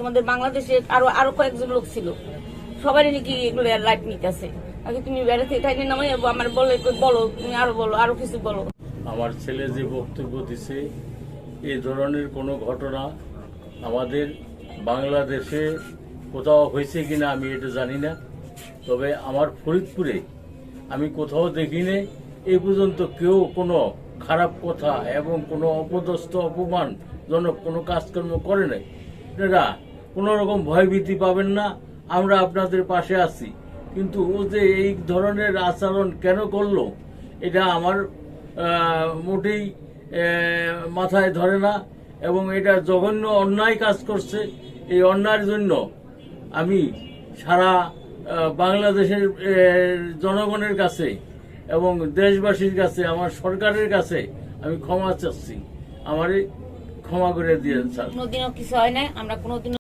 তোমাদের বাংলাদেশে আরো আরো কয়েকজন লোক ছিল, সবাই নাকি এগুলো লাইট নিতেছে। আগে তুমি বেড়াতে টাইনে নামাই আমার বলো, তুমি আরো বলো, আরো কিছু বলো। আমার ছেলে যে বক্তব্য দিছে এই ধরনের কোনো ঘটনা আমাদের বাংলাদেশে কোথাও হয়েছে কিনা আমি এটা জানি না, তবে আমার ফরিদপুরে আমি কোথাও দেখিনি এই পর্যন্ত কেউ কোনো খারাপ কথা এবং কোনো অপদস্থ অপমানজনক কোনো কাজকর্ম করে নাই। আপনারা কোনো রকম ভয়ভীতি পাবেন না, আমরা আপনাদের পাশে আছি। কিন্তু ও যে এই ধরনের আচরণ কেন করলো এটা আমার মোটেই মাথায় ধরে না, এবং এটা জঘন্য অন্যায় কাজ করছে। এই অন্যায়ের জন্য আমি সারা বাংলাদেশের জনগণের কাছে এবং দেশবাসীর কাছে, আমার সরকারের কাছে আমি ক্ষমা চাচ্ছি, আমারে ক্ষমা করে দিয়েন স্যার। কোনোদিনও কিছু হয় না, আমরা কোনোদিনও